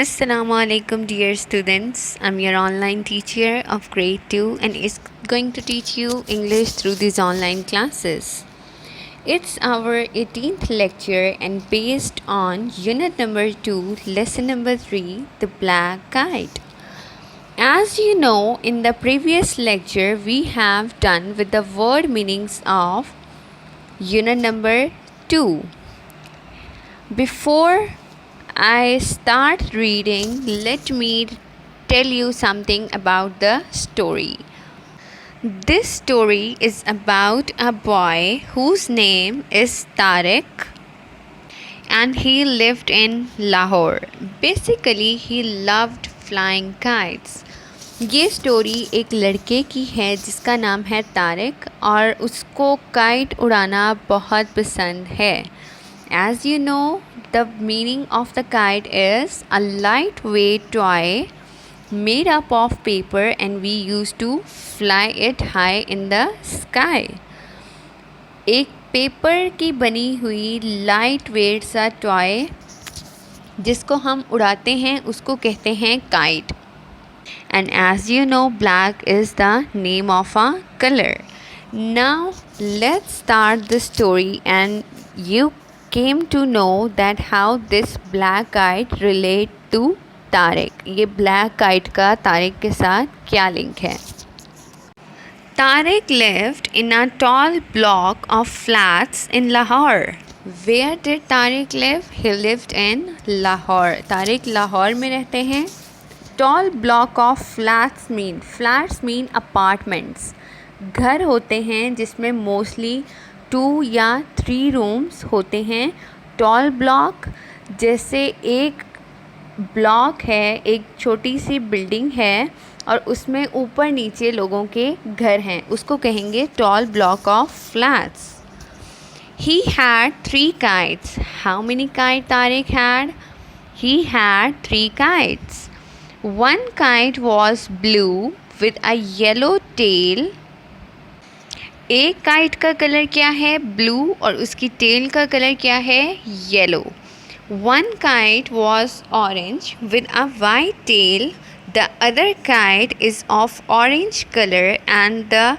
Assalamu alaikum, dear students. I'm your online teacher of grade 2 and is going to teach you English through these online classes. It's our 18th lecture and based on unit number 2, lesson number 3, the black kite. As you know, in the previous lecture, we have done with the word meanings of unit number 2. Before I start reading, let me tell you something about the story. This story is about a boy whose name is Tariq and he lived in Lahore. Basically, he loved flying kites. ये story एक लड़के की है जिसका नाम है तारिक और उसको काइट उड़ाना बहुत पसंद है. As you know, the meaning of the kite is a lightweight toy made up of paper and we used to fly it high in the sky. एक पेपर की बनी हुई लाइट वेट सा टॉय जिसको हम उड़ाते हैं उसको कहते हैं kite. And as you know, black is the name of a color. Now let's start the story and you came to know that how this black kite relate to Tariq. ये black kite का तारिक के साथ क्या link है? Tariq lived in a tall block of flats in Lahore. Where did Tariq live? He lived in Lahore. Tariq Lahore में रहते हैं. Tall block of flats mean apartments. घर होते हैं जिसमें मोस्टली 2 या 3 रूम्स होते हैं. टॉल ब्लॉक जैसे एक ब्लॉक है, एक छोटी सी बिल्डिंग है और उसमें ऊपर नीचे लोगों के घर हैं, उसको कहेंगे tall block of flats. He had 3 kites. How many kites Tariq had? He had 3 kites. One kite was blue with a yellow tail. एक काइट का कलर क्या है? ब्लू और उसकी टेल का कलर क्या है? Yellow. One kite was orange with a white tail. The other kite is of orange color and the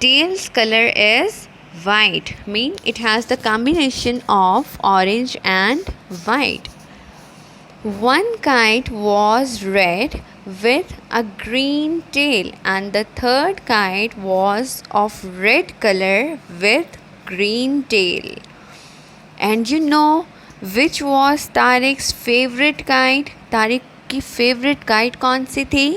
tail's color is white. Mean it has the combination of orange and white. One kite was red with a green tail and the third kite was of red color with green tail. And you know which was Tariq's favorite kite? Tariq की favorite kite कौन सी थी?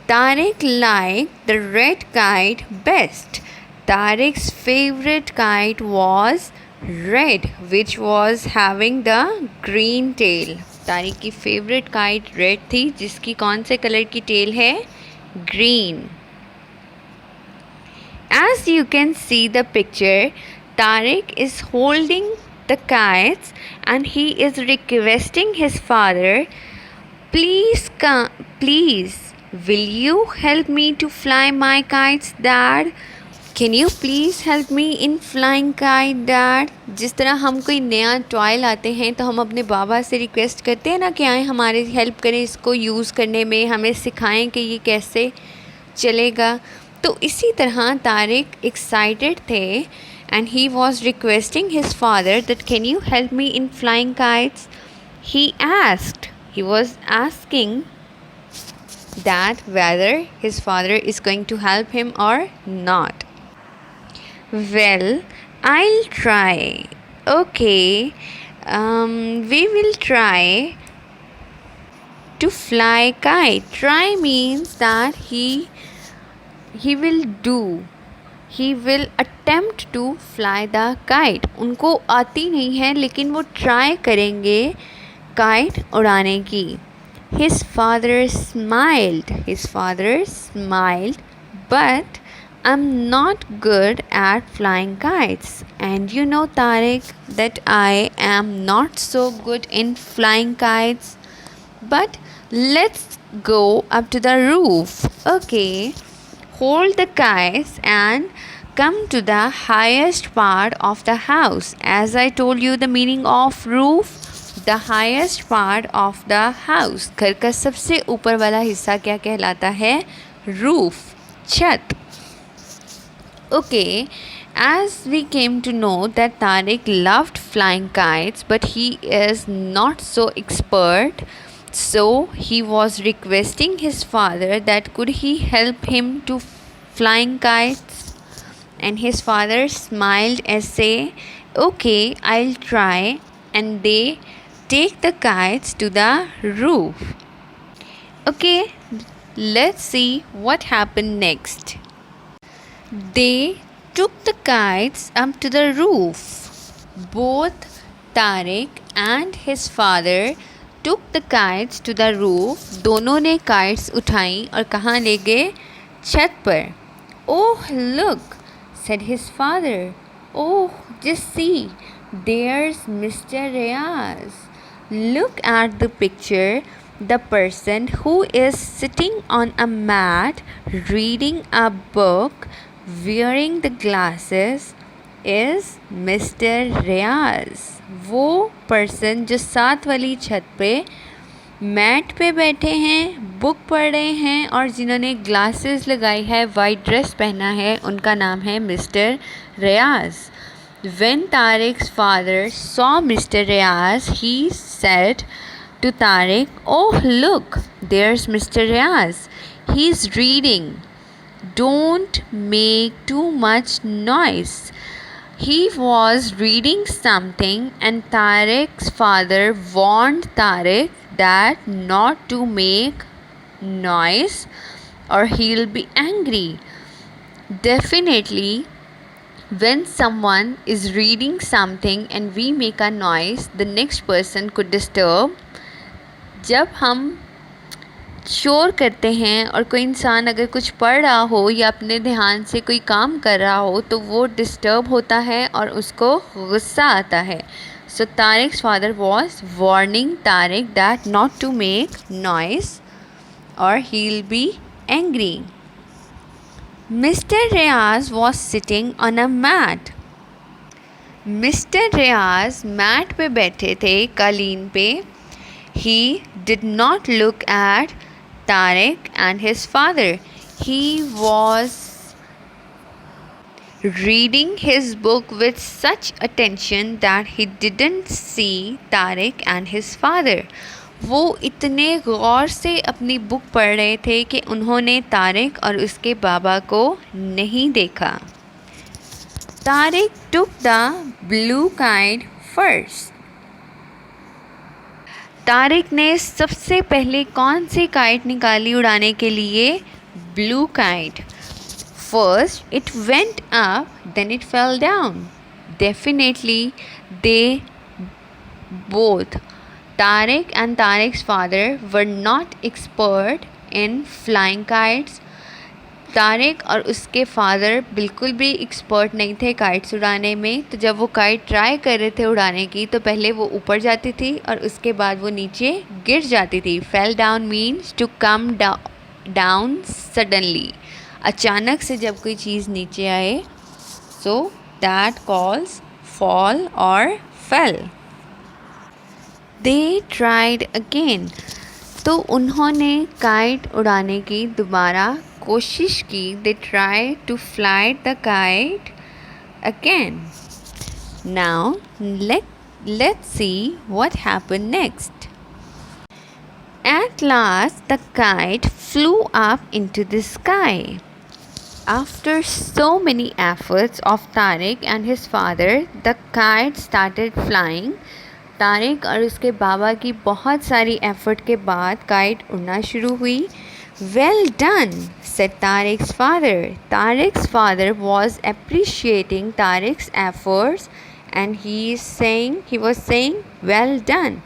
Tariq liked the red kite best. Tariq's favorite kite was red, which was having the green tail. Tariq की favorite kite red थी जिसकी कौन से colour की tail है? Green. As you can see the picture, Tariq is holding the kites and he is requesting his father, please will you help me to fly my kites, dad? Can you please help me in flying kite, dad? जिस तरह हम कोई नया toy लाते हैं तो हम अपने बाबा से रिक्वेस्ट करते हैं ना कि आए हमारे हेल्प करें इसको यूज़ करने में, हमें सिखाएं कि ये कैसे चलेगा. तो इसी तरह तारिक एक्साइटेड थे and he was requesting his father that can you help me in flying kites. He was asking that whether his father is going to help him or not. Well, I'll try. Okay, we will try to fly kite. Try means that he will attempt to fly the kite. उनको आती नहीं है लेकिन वो try करेंगे kite उड़ाने की. His father smiled, but I'm not good at flying kites. And you know, Tariq, that I am not so good in flying kites. But let's go up to the roof. Okay. Hold the kites and come to the highest part of the house. As I told you the meaning of roof, the highest part of the house, घर का सबसे ऊपर वाला हिस्सा क्या कहलाता है? Roof, छत. Okay, as we came to know that Tariq loved flying kites, but he is not so expert, so he was requesting his father that could he help him to flying kites, and his father smiled and say, okay, I'll try, and they take the kites to the roof. Okay, let's see what happened next. They took the kites up to the roof. Both Tariq and his father took the kites to the roof. दोनों ने kites उठाई और कहाँ ले गए? छत पर. Oh, look, said his father. Oh, just see, there's Mr. Reyes. Look at the picture. The person who is sitting on a mat reading a book wearing the glasses is Mr. Reyes. वो person जो साथ वाली छत पे mat पे बैठे हैं, book पढ़ रहे हैं और जिन्होंने ग्लासेस लगाई है, वाइट ड्रेस पहना है, उनका नाम है mister Reyes. When Tariq's father saw Mr. Reyes, he said to Tariq, oh, look, there's Mr. Reyes. He's reading. Don't make too much noise. He was reading something, and Tariq's father warned Tariq that not to make noise or he'll be angry. Definitely, when someone is reading something and we make a noise, the next person could disturb. जब हम शोर करते हैं और कोई इंसान अगर कुछ पढ़ रहा हो या अपने ध्यान से कोई काम कर रहा हो तो वो डिस्टर्ब होता है और उसको गुस्सा आता है. So Tariq's father was warning Tariq that not to make noise or he'll be angry. Mr. Reyes was sitting on a mat. Mr. Reyes mat पे बैठे थे, कालीन पे. He did not look at Tariq and his father. He was reading his book with such attention that he didn't see Tariq and his father. वो इतने गौर से अपनी book पढ़ रहे थे कि उन्होंने तारिक और उसके बाबा को नहीं देखा. Tariq took the blue kite first. Tariq ने सबसे पहले कौन सी काइट निकाली उड़ाने के लिए? Blue kite. First it went up, then it fell down. Definitely they both, Tariq and Tariq's father, were not expert in flying kites. Tariq और उसके फादर बिल्कुल भी एक्सपर्ट नहीं थे काइट्स उड़ाने में. तो जब वो काइट ट्राई कर रहे थे उड़ाने की तो पहले वो ऊपर जाती थी और उसके बाद वो नीचे गिर जाती थी. Fell down means to come down suddenly. अचानक से जब कोई चीज़ नीचे आए, सो दैट कॉल्स फॉल और फेल. They tried again. तो उन्होंने काइट उड़ाने की दोबारा कोशिश की. They try to fly the kite again. Now let's see what happened next. At last the kite flew up into the sky. After so many efforts of Tariq and his father, the kite started flying. Tariq और उसके बाबा की बहुत सारी effort के बाद kite उड़ना शुरू हुई. Well done, said Tariq's father. Tariq's father was appreciating Tariq's efforts and he was saying, well done.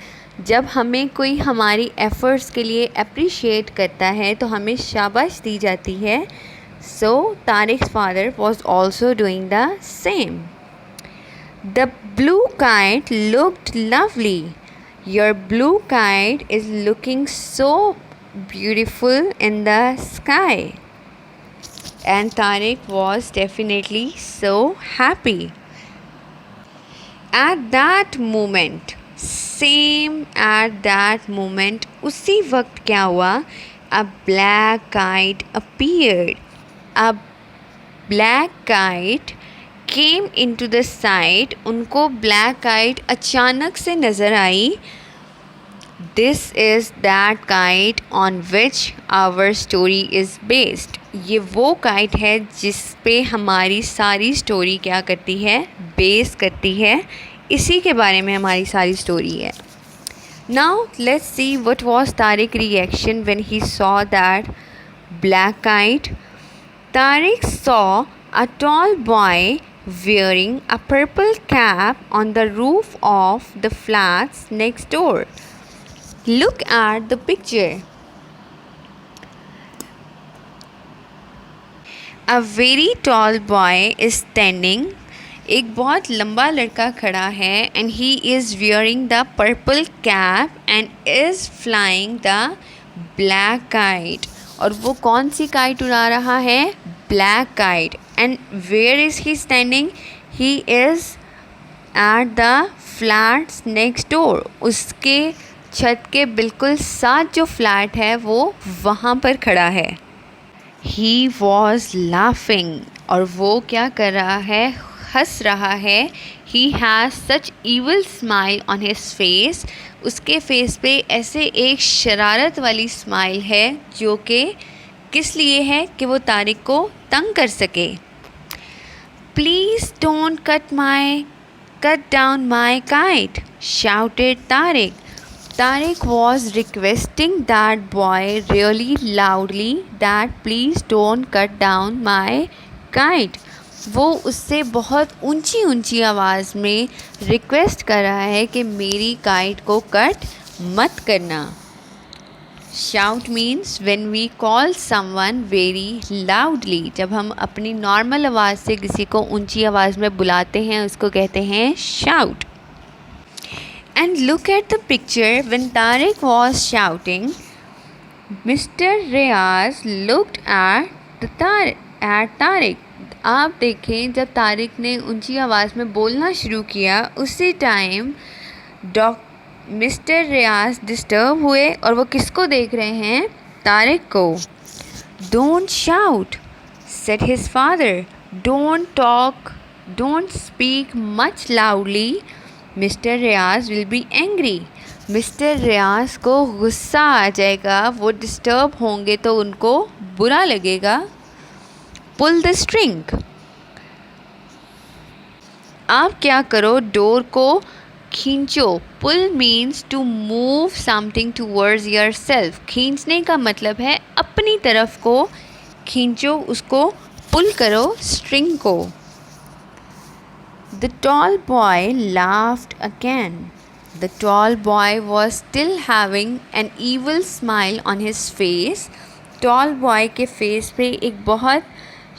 जब हमें कोई हमारी एफ़र्ट्स के लिए अप्रिशिएट करता है तो हमें शाबाश दी जाती है. So Tariq's father was also doing the same. The blue kite looked lovely. Your blue kite is looking so beautiful in the sky. And Tariq was definitely so happy. At that moment, same at that moment, उसी वक्त क्या हुआ? A black kite appeared. A black kite came into the sight, उनको black kite अचानक से नज़र आई। This is that kite on which our story is based. ये वो काइट है जिस पे हमारी सारी स्टोरी क्या करती है? बेस करती है। इसी के बारे में हमारी सारी स्टोरी है। Now let's see what was Tariq reaction when he saw that black kite. Tariq saw a tall boy wearing a purple cap on the roof of the flats next door. Look at the picture. A very tall boy is standing. एक बहुत लंबा लड़का खड़ा है and he is wearing the purple cap and is flying the black kite. और वो कौन सी kite उड़ा रहा है? Black kite. And where is he standing? He is at the flats next door. उसके छत के बिल्कुल साथ जो फ्लैट है वो वहाँ पर खड़ा है। ही वॉज लाफिंग, और वो क्या कर रहा है? हंस रहा है। He has such evil smile on his face. उसके फेस पे ऐसे एक शरारत वाली स्माइल है जो कि किस लिए है? कि वो तारिक को तंग कर सके। Please don't cut down my kite, shouted Tariq. Tariq was requesting that boy really loudly that please don't cut down my kite. वो उससे बहुत ऊंची ऊंची आवाज़ में रिक्वेस्ट कर रहा है कि मेरी काइट को कट मत करना। Shout means when we call someone very loudly. जब हम अपनी नॉर्मल आवाज़ से किसी को ऊंची आवाज़ में बुलाते हैं उसको कहते हैं shout. And look at the picture. When Tariq was shouting, Mr. Reyaz looked at Tariq. आप देखें जब तारिक ने ऊंची आवाज़ में बोलना शुरू किया उसी टाइम मिस्टर रियाज डिस्टर्ब हुए और वो किसको देख रहे हैं? तारिक को। Don't shout, said his father. Don't speak much loudly. Mister Riyaz will be angry. Mister Riyaz को गुस्सा आ जाएगा, वो डिस्टर्ब होंगे तो उनको बुरा लगेगा। Pull the string. आप क्या करो? डोर को खींचो। Pull means to move something towards yourself. खींचने का मतलब है अपनी तरफ को खींचो, उसको पुल करो स्ट्रिंग को। The tall boy laughed again. The tall boy was still having an evil smile on his face. Tall boy के face पे एक बहुत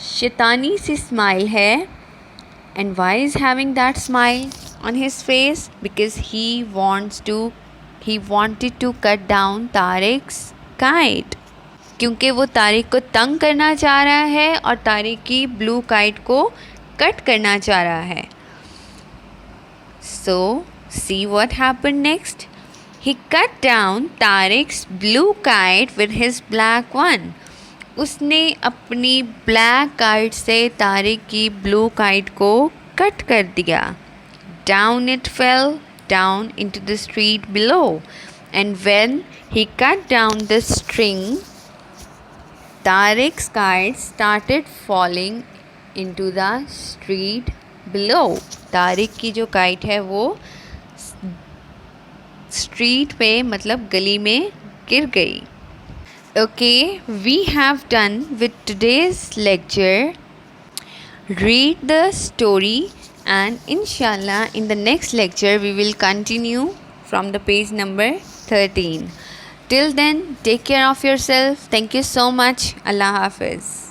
शैतानी सी smile है. And why is having that smile on his face? Because he wanted to cut down Tariq's kite. क्योंकि वो तारिक को तंग करना चाह रहा है और तारिक की ब्लू काइट को कट करना चाह रहा है। So, see what happened next? He cut down Tariq's blue kite with his black one. उसने अपनी ब्लैक काइट से तारिक की ब्लू काइट को कट कर दिया। Down it fell down into the street below. And when he cut down the string, Tariq's kite started falling into the street below. Tariq की जो kite है वो स्ट्रीट पे मतलब गली में गिर गई। Okay, we have done with today's lecture. Read the story and inshallah in the next lecture we will continue from the page number 13. Till then, take care of yourself. Thank you so much. Allah Hafiz.